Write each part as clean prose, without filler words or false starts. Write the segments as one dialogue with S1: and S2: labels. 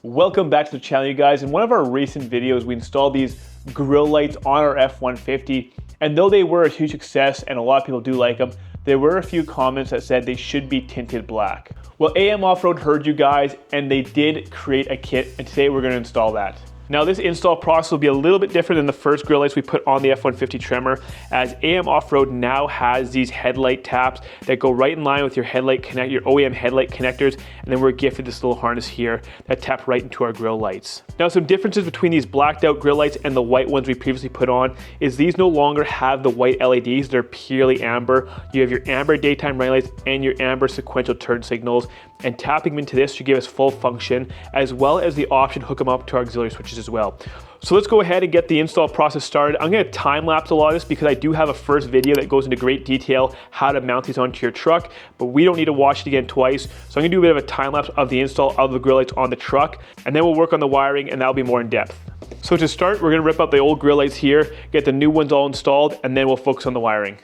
S1: Welcome back to the channel, you guys. In one of our recent videos, we installed these grill lights on our F-150, and though they were a huge success and a lot of people do like them, there were a few comments that said they should be tinted black. Well, AM Offroad heard you guys, and they did create a kit, and today we're going to install that. Now, this install process will be a little bit different than the first grill lights we put on the F-150 Tremor, as AM Offroad now has these headlight taps that go right in line with your your OEM headlight connectors, and then we're gifted this little harness here that tap right into our grill lights. Now, some differences between these blacked out grill lights and the white ones we previously put on is these no longer have the white LEDs, they're purely amber. You have your amber daytime running lights and your amber sequential turn signals, and tapping them into this should give us full function, as well as the option to hook them up to our auxiliary switches as well. So let's go ahead and get the install process started. I'm going to time lapse a lot of this because I do have a first video that goes into great detail how to mount these onto your truck, but we don't need to watch it again twice. So I'm going to do a bit of a time lapse of the install of the grill lights on the truck, and then we'll work on the wiring, and that'll be more in depth. So to start, we're going to rip out the old grill lights here, get the new ones all installed, and then we'll focus on the wiring.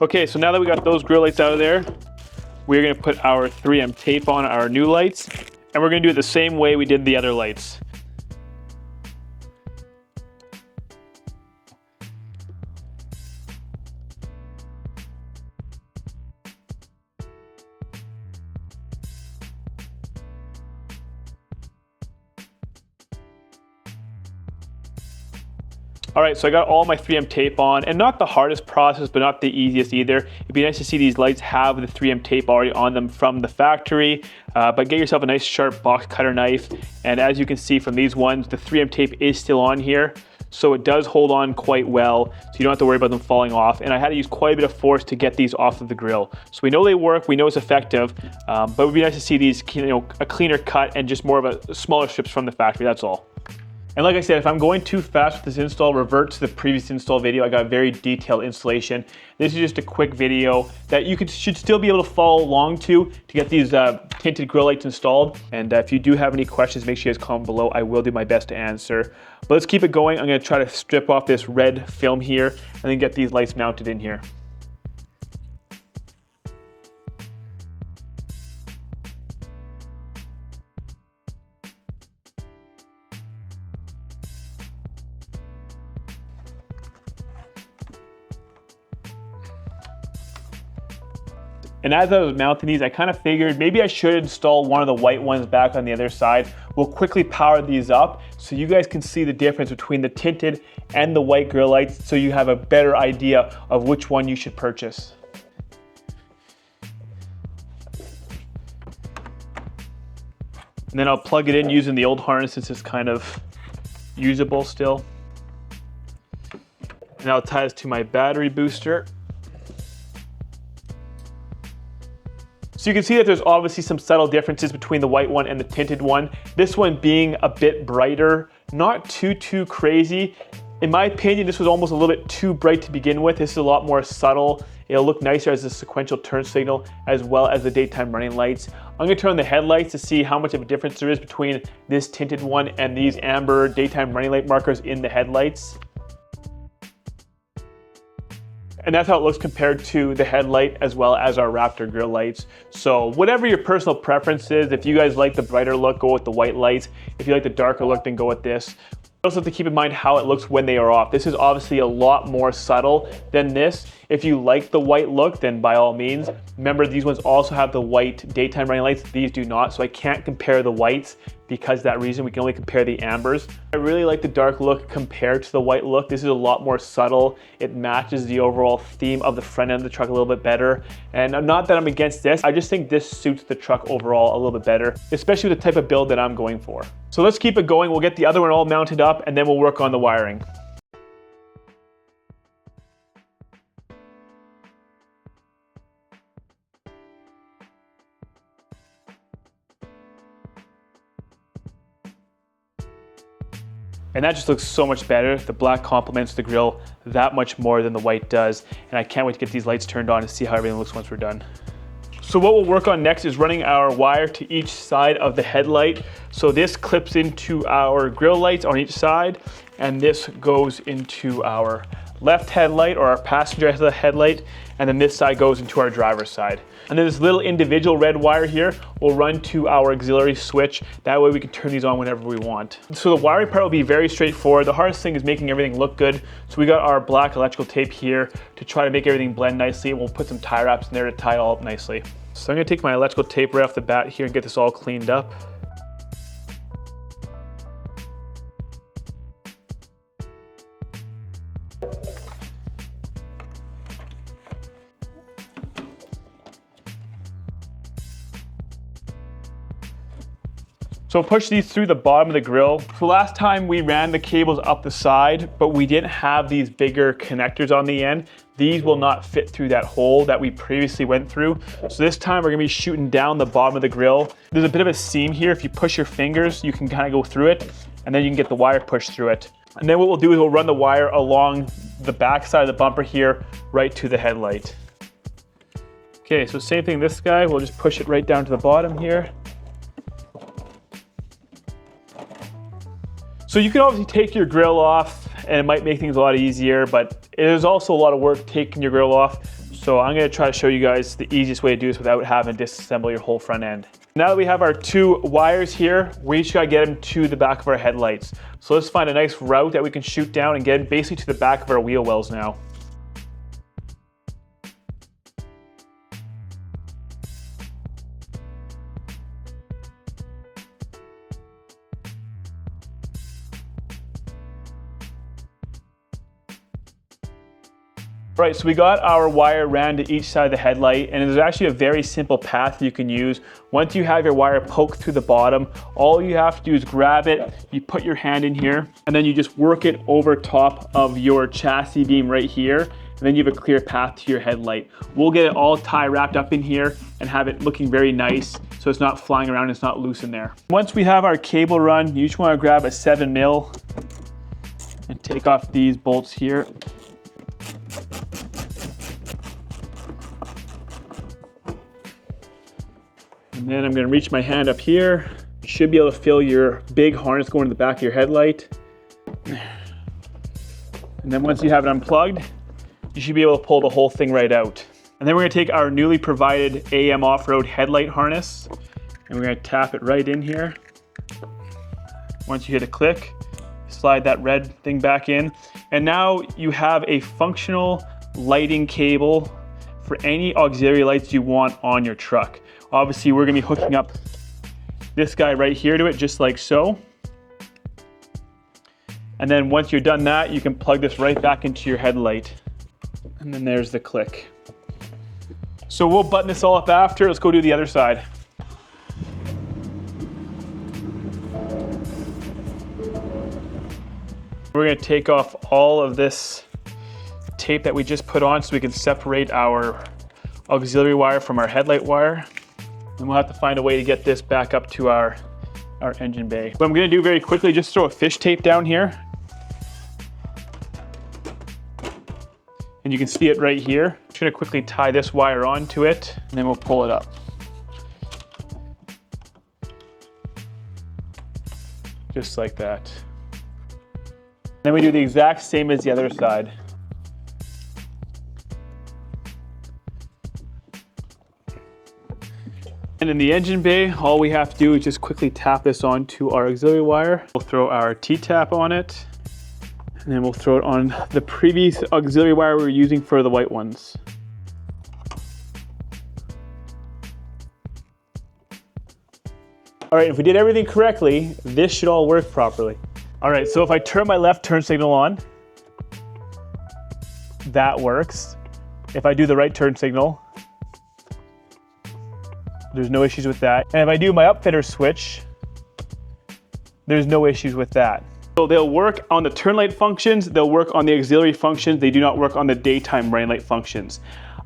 S1: Okay, so now that we got those grill lights out of there, we're gonna put our 3M tape on our new lights, and we're gonna do it the same way we did the other lights. All right, so I got all my 3M tape on, and not the hardest process, but not the easiest either. It'd be nice to see these lights have the 3M tape already on them from the factory, but get yourself a nice sharp box cutter knife. And as you can see from these ones, the 3M tape is still on here, so it does hold on quite well, so you don't have to worry about them falling off. And I had to use quite a bit of force to get these off of the grill. So we know they work, we know it's effective, but it would be nice to see these, a cleaner cut and just more of a smaller strips from the factory, that's all. And like I said, if I'm going too fast with this install, revert to the previous install video. I got a very detailed installation. This is just a quick video that you should still be able to follow along to get these tinted grill lights installed. And if you do have any questions, make sure you guys comment below. I will do my best to answer. But let's keep it going. I'm gonna try to strip off this red film here and then get these lights mounted in here. And as I was mounting these, I kind of figured maybe I should install one of the white ones back on the other side. We'll quickly power these up so you guys can see the difference between the tinted and the white grill lights, so you have a better idea of which one you should purchase. And then I'll plug it in using the old harness since it's kind of usable still. And I'll tie this to my battery booster. So you can see that there's obviously some subtle differences between the white one and the tinted one. This one being a bit brighter, not too crazy. In my opinion, this was almost a little bit too bright to begin with. This is a lot more subtle. It'll look nicer as a sequential turn signal as well as the daytime running lights. I'm gonna turn on the headlights to see how much of a difference there is between this tinted one and these amber daytime running light markers in the headlights. And that's how it looks compared to the headlight as well as our Raptor grill lights. So whatever your personal preference is, if you guys like the brighter look, go with the white lights. If you like the darker look, then go with this. You also have to keep in mind how it looks when they are off. This is obviously a lot more subtle than this. If you like the white look, then by all means. Remember, these ones also have the white daytime running lights. These do not, so I can't compare the whites because of that reason. We can only compare the ambers. I really like the dark look compared to the white look. This is a lot more subtle. It matches the overall theme of the front end of the truck a little bit better. And not that I'm against this, I just think this suits the truck overall a little bit better, especially with the type of build that I'm going for. So let's keep it going. We'll get the other one all mounted up and then we'll work on the wiring. And that just looks so much better. The black complements the grille that much more than the white does. And I can't wait to get these lights turned on and see how everything looks once we're done. So what we'll work on next is running our wire to each side of the headlight. So this clips into our grille lights on each side, and this goes into our left headlight or our passenger headlight, and then this side goes into our driver's side. And then this little individual red wire here will run to our auxiliary switch. That way we can turn these on whenever we want. So the wiring part will be very straightforward. The hardest thing is making everything look good. So we got our black electrical tape here to try to make everything blend nicely. And we'll put some tie wraps in there to tie it all up nicely. So I'm gonna take my electrical tape right off the bat here and get this all cleaned up. So push these through the bottom of the grille. So last time we ran the cables up the side, but we didn't have these bigger connectors on the end. These will not fit through that hole that we previously went through. So this time we're gonna be shooting down the bottom of the grille. There's a bit of a seam here. If you push your fingers, you can kind of go through it, and then you can get the wire pushed through it. And then what we'll do is we'll run the wire along the back side of the bumper here, right to the headlight. Okay, so same thing this guy. We'll just push it right down to the bottom here. So you can obviously take your grille off and it might make things a lot easier, but it is also a lot of work taking your grille off. So I'm gonna try to show you guys the easiest way to do this without having to disassemble your whole front end. Now that we have our two wires here, we each gotta get them to the back of our headlights. So let's find a nice route that we can shoot down and get them basically to the back of our wheel wells now. All right, so we got our wire ran to each side of the headlight, and there's actually a very simple path you can use. Once you have your wire poked through the bottom, all you have to do is grab it, you put your hand in here, and then you just work it over top of your chassis beam right here, and then you have a clear path to your headlight. We'll get it all tie wrapped up in here and have it looking very nice so it's not flying around, it's not loose in there. Once we have our cable run, you just wanna grab a 7mm and take off these bolts here. And then I'm gonna reach my hand up here. You should be able to feel your big harness going to the back of your headlight. And then once you have it unplugged, you should be able to pull the whole thing right out. And then we're gonna take our newly provided AM Offroad headlight harness, and we're gonna tap it right in here. Once you hit a click, slide that red thing back in. And now you have a functional lighting cable for any auxiliary lights you want on your truck. Obviously, we're gonna be hooking up this guy right here to it, just like so. And then once you're done that, you can plug this right back into your headlight. And then there's the click. So we'll button this all up after. Let's go do the other side. We're gonna take off all of this tape that we just put on so we can separate our auxiliary wire from our headlight wire. And we'll have to find a way to get this back up to our engine bay. What I'm gonna do very quickly, just throw a fish tape down here. And you can see it right here. I'm just gonna quickly tie this wire onto it, and then we'll pull it up. Just like that. Then we do the exact same as the other side. And in the engine bay, all we have to do is just quickly tap this onto our auxiliary wire. We'll throw our T-tap on it, and then we'll throw it on the previous auxiliary wire we were using for the white ones. All right, if we did everything correctly, this should all work properly. All right, so if I turn my left turn signal on, that works. If I do the right turn signal, there's no issues with that. And if I do my upfitter switch, there's no issues with that. So they'll work on the turn light functions, they'll work on the auxiliary functions, they do not work on the daytime running light functions.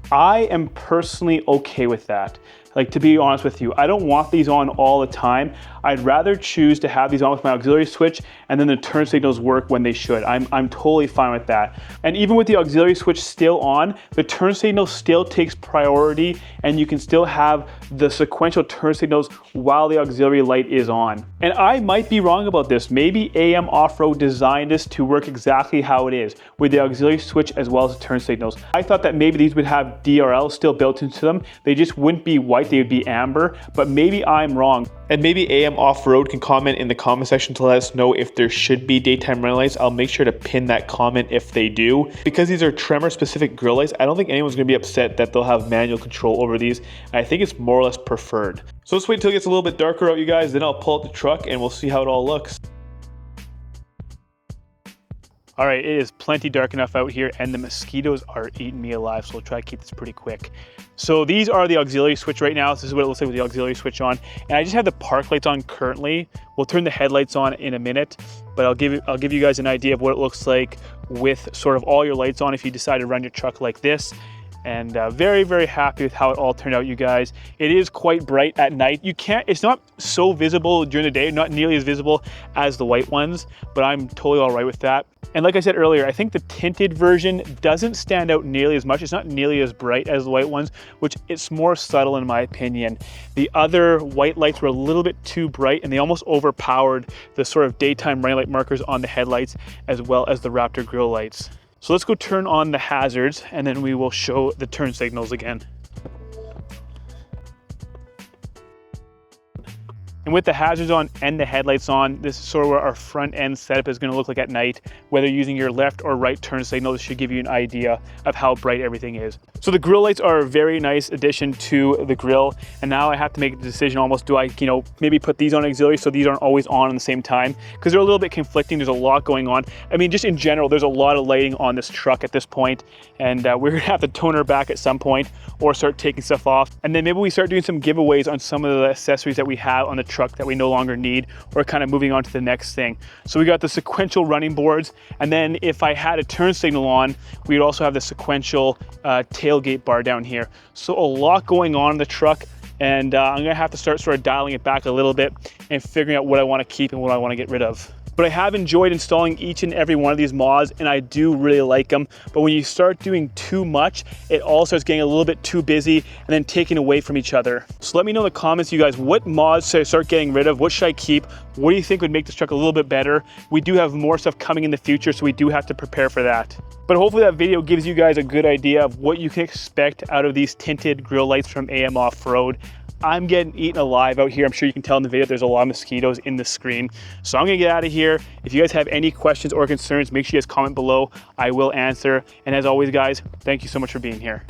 S1: I am personally okay with that. Like, to be honest with you, I don't want these on all the time. I'd rather choose to have these on with my auxiliary switch and then the turn signals work when they should. I'm totally fine with that. And even with the auxiliary switch still on, the turn signal still takes priority and you can still have the sequential turn signals while the auxiliary light is on. And I might be wrong about this. Maybe AM Offroad designed this to work exactly how it is, with the auxiliary switch as well as the turn signals. I thought that maybe these would have DRL still built into them. They just wouldn't be white, they would be amber, but maybe I'm wrong. And maybe AM Offroad can comment in the comment section to let us know if there should be daytime running lights. I'll make sure to pin that comment if they do. Because these are Tremor specific grill lights, I don't think anyone's gonna be upset that they'll have manual control over these. I think it's more or less preferred. So let's wait until it gets a little bit darker out, you guys, then I'll pull out the truck and we'll see how it all looks. All right, it is plenty dark enough out here and the mosquitoes are eating me alive, so we'll try to keep this pretty quick. So these are the auxiliary switch right now. This is what it looks like with the auxiliary switch on. And I just have the park lights on currently. We'll turn the headlights on in a minute, but I'll give you guys an idea of what it looks like with sort of all your lights on if you decide to run your truck like this. And very, very happy with how it all turned out, you guys. It is quite bright at night. It's not so visible during the day, not nearly as visible as the white ones, but I'm totally all right with that. And like I said earlier, I think the tinted version doesn't stand out nearly as much. It's not nearly as bright as the white ones, which it's more subtle in my opinion. The other white lights were a little bit too bright and they almost overpowered the sort of daytime running light markers on the headlights as well as the Raptor grille lights. So let's go turn on the hazards and then we will show the turn signals again. And with the hazards on and the headlights on, this is sort of where our front end setup is going to look like at night. Whether using your left or right turn signal, this should give you an idea of how bright everything is. So the grille lights are a very nice addition to the grille. And now I have to make a decision almost, do I, maybe put these on auxiliary so these aren't always on at the same time? Because they're a little bit conflicting. There's a lot going on. I mean, just in general, there's a lot of lighting on this truck at this point. And we're going to have to tone her back at some point or start taking stuff off. And then maybe we start doing some giveaways on some of the accessories that we have on the truck that we no longer need, or kind of moving on to the next thing. So we got the sequential running boards, and then if I had a turn signal on, we'd also have the sequential tailgate bar down here. So a lot going on in the truck, and I'm gonna have to start sort of dialing it back a little bit and figuring out what I want to keep and what I want to get rid of. But I have enjoyed installing each and every one of these mods, and I do really like them. But when you start doing too much, it all starts getting a little bit too busy and then taking away from each other. So let me know in the comments, you guys, what mods should I start getting rid of? What should I keep? What do you think would make this truck a little bit better? We do have more stuff coming in the future, so we do have to prepare for that. But hopefully that video gives you guys a good idea of what you can expect out of these tinted grille lights from AM Offroad. I'm getting eaten alive out here. I'm sure you can tell in the video there's a lot of mosquitoes in the screen. So I'm gonna get out of here. If you guys have any questions or concerns, make sure you guys comment below. I will answer. And as always, guys, thank you so much for being here.